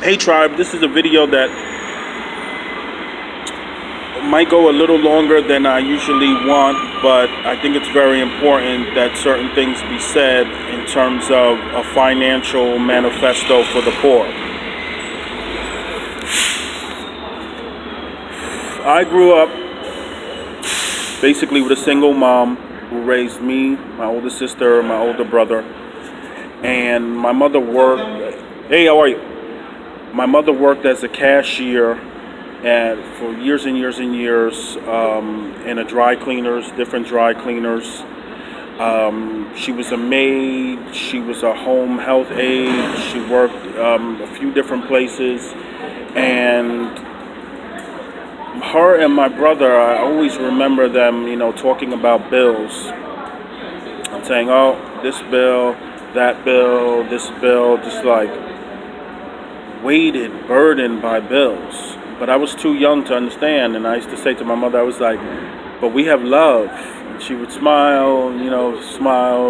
Hey tribe, this is a video that might go a little longer than I usually want, but I think it's very important that certain things be said in terms of a financial manifesto for the poor. I grew up basically with a single mom who raised me, my older sister, my older brother, and my mother worked. Hey, how are you? My mother worked as a cashier for years and years and years in different dry cleaners. She was a maid. She was a home health aide. She worked a few different places, and her and my brother, I always remember them, talking about bills and saying, "Oh, this bill, that bill, this bill," just like weighted, burdened by bills. But I was too young to understand, and I used to say to my mother, I was like, "But we have love." And she would smile,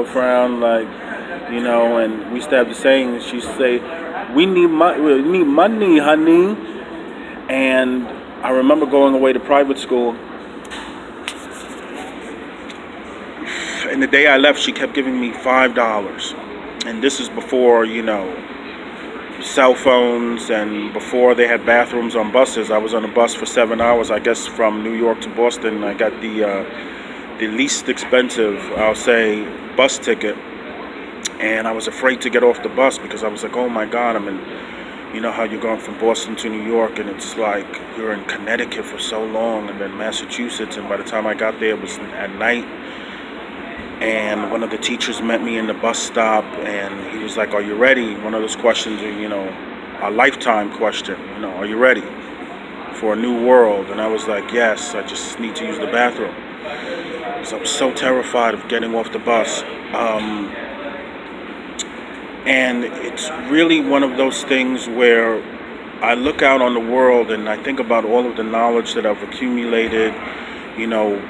frown, and we used to have the saying. She'd say, we need money, honey." And I remember going away to private school, and the day I left, she kept giving me $5. And this is before, cell phones, and before they had bathrooms on buses. I was on a bus for 7 hours, I guess, from New York to Boston. I got the least expensive, I'll say, bus ticket, and I was afraid to get off the bus because I was like, oh my God, you know how you're going from Boston to New York, and it's like you're in Connecticut for so long, and then Massachusetts, and by the time I got there, it was at night. And one of the teachers met me in the bus stop, and he was like, "Are you ready?" One of those questions, a lifetime question. Are you ready for a new world? And I was like, yes, I just need to use the bathroom. So I was so terrified of getting off the bus. And it's really one of those things where I look out on the world and I think about all of the knowledge that I've accumulated,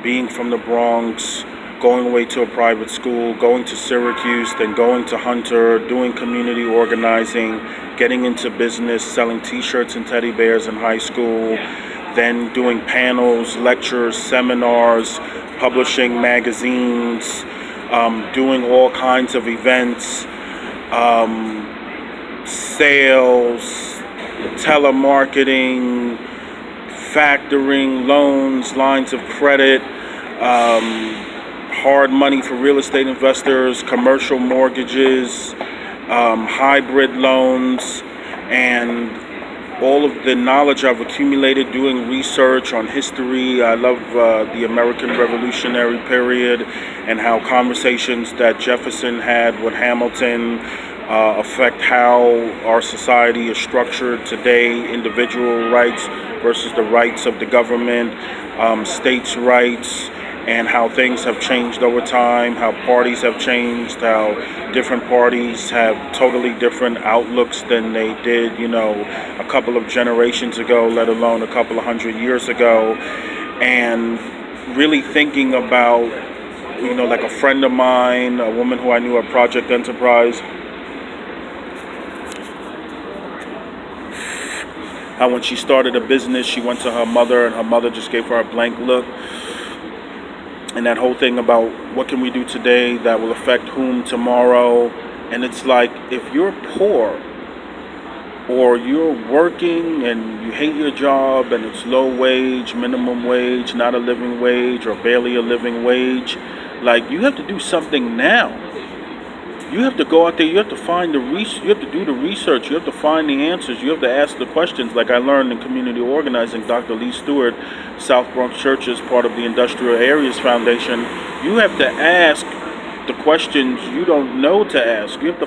being from the Bronx, going away to a private school, going to Syracuse, then going to Hunter, doing community organizing, getting into business, selling t-shirts and teddy bears in high school, then doing panels, lectures, seminars, publishing magazines, doing all kinds of events, sales, telemarketing, factoring, loans, lines of credit, hard money for real estate investors, commercial mortgages, hybrid loans, and all of the knowledge I've accumulated doing research on history. I love the American Revolutionary period and how conversations that Jefferson had with Hamilton affect how our society is structured today, individual rights versus the rights of the government, states' rights, and how things have changed over time, how parties have changed, how different parties have totally different outlooks than they did, a couple of generations ago, let alone a couple of 100 years ago. And really thinking about, like a friend of mine, a woman who I knew at Project Enterprise, how when she started a business, she went to her mother and her mother just gave her a blank look. And that whole thing about what can we do today that will affect whom tomorrow. And it's like, if you're poor or you're working and you hate your job and it's low wage, minimum wage, not a living wage, or barely a living wage, like, you have to do something now. You have to go out there, you have to find you have to do the research, you have to find the answers, you have to ask the questions. Like I learned in community organizing, Dr. Lee Stewart, South Bronx Church, is part of the Industrial Areas Foundation. You have to ask the questions you don't know to ask. You have to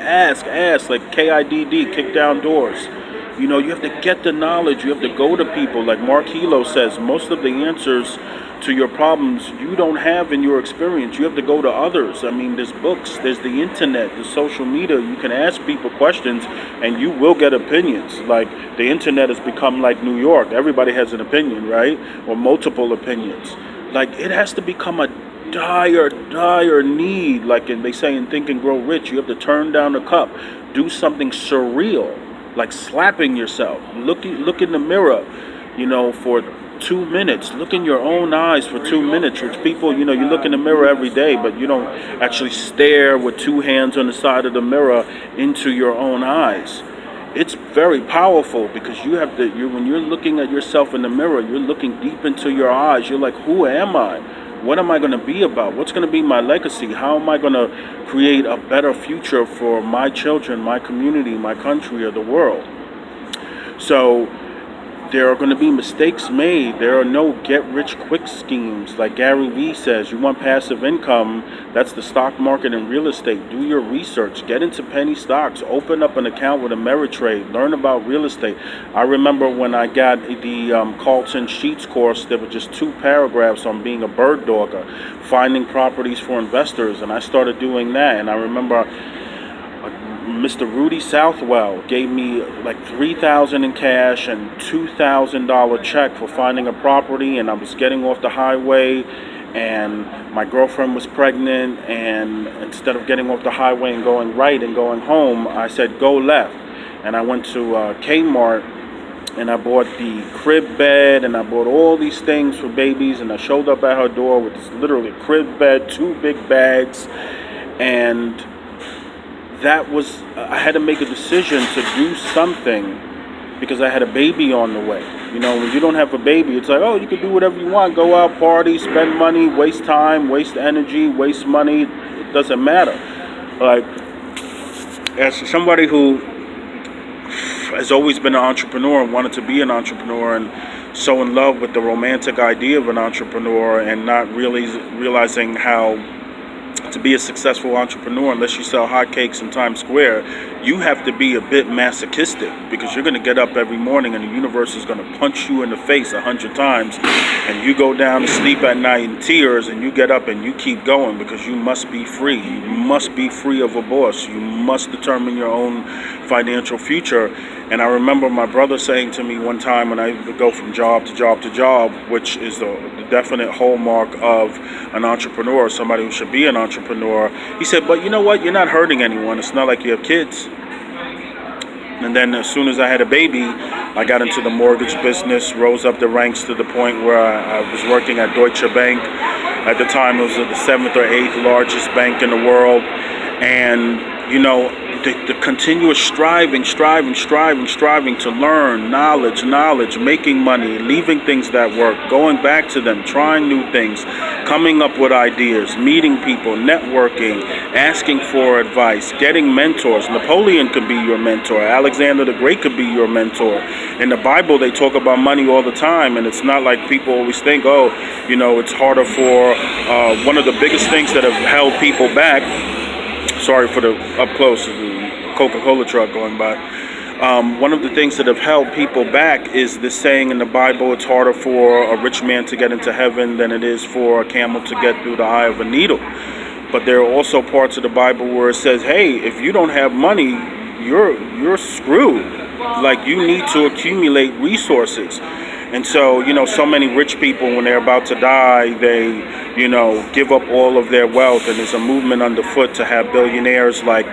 ask, like KIDD, kick down doors. You have to get the knowledge, you have to go to people. Like Mark Hilo says, most of the answers to your problems you don't have in your experience. You have to go to others. There's books, there's the internet, there's social media. You can ask people questions and you will get opinions. Like the internet has become like New York. Everybody has an opinion, right? Or multiple opinions. Like it has to become a dire need. Like they say in Think and Grow Rich, you have to turn down the cup, do something surreal. like slapping yourself. Look in the mirror, for 2 minutes. Look in your own eyes for 2 minutes. Which people, you look in the mirror every day, but you don't actually stare with two hands on the side of the mirror into your own eyes. It's very powerful because when you're looking at yourself in the mirror, you're looking deep into your eyes. You're like, who am I? What am I going to be about? What's going to be my legacy? How am I going to create a better future for my children, my community, my country, or the world? So there are going to be mistakes made. There are no get-rich-quick schemes. Like Gary Vee says, you want passive income, that's the stock market and real estate. Do your research. Get into penny stocks. Open up an account with Ameritrade. Learn about real estate. I remember when I got the Carlton Sheets course, there were just 2 paragraphs on being a bird dogger, finding properties for investors, and I started doing that. And I remember Mr. Rudy Southwell gave me like $3,000 in cash and $2,000 check for finding a property, and I was getting off the highway, and my girlfriend was pregnant, and instead of getting off the highway and going right and going home, I said go left, and I went to Kmart, and I bought the crib bed, and I bought all these things for babies, and I showed up at her door with this literally crib bed, 2 big bags, and I had to make a decision to do something because I had a baby on the way. When you don't have a baby, it's like, oh, you can do whatever you want. Go out, party, spend money, waste time, waste energy, waste money. It doesn't matter. Like, as somebody who has always been an entrepreneur and wanted to be an entrepreneur and so in love with the romantic idea of an entrepreneur and not really realizing how to be a successful entrepreneur, unless you sell hotcakes in Times Square, you have to be a bit masochistic because you're going to get up every morning and the universe is going to punch you in the face 100 times, and you go down to sleep at night in tears, and you get up and you keep going because you must be free. You must be free of a boss. You must determine your own financial future. And I remember my brother saying to me one time when I would go from job to job to job, which is the definite hallmark of an entrepreneur, somebody who should be an entrepreneur. He said, but you know what? You're not hurting anyone. It's not like you have kids. And then as soon as I had a baby, I got into the mortgage business, rose up the ranks to the point where I was working at Deutsche Bank. At the time, it was the 7th or 8th largest bank in the world. And, the continuous striving to learn, knowledge, making money, leaving things that work, going back to them, trying new things, coming up with ideas, meeting people, networking, asking for advice, getting mentors. Napoleon could be your mentor. Alexander the Great could be your mentor. In the Bible, they talk about money all the time, and it's not like people always think, it's harder for one of the biggest things that have held people back. Sorry for the up close, the Coca-Cola truck going by. One of the things that have held people back is this saying in the Bible, it's harder for a rich man to get into heaven than it is for a camel to get through the eye of a needle. But there are also parts of the Bible where it says, hey, if you don't have money, you're screwed. Like, you need to accumulate resources. And so, so many rich people, when they're about to die, they, give up all of their wealth. And there's a movement underfoot to have billionaires like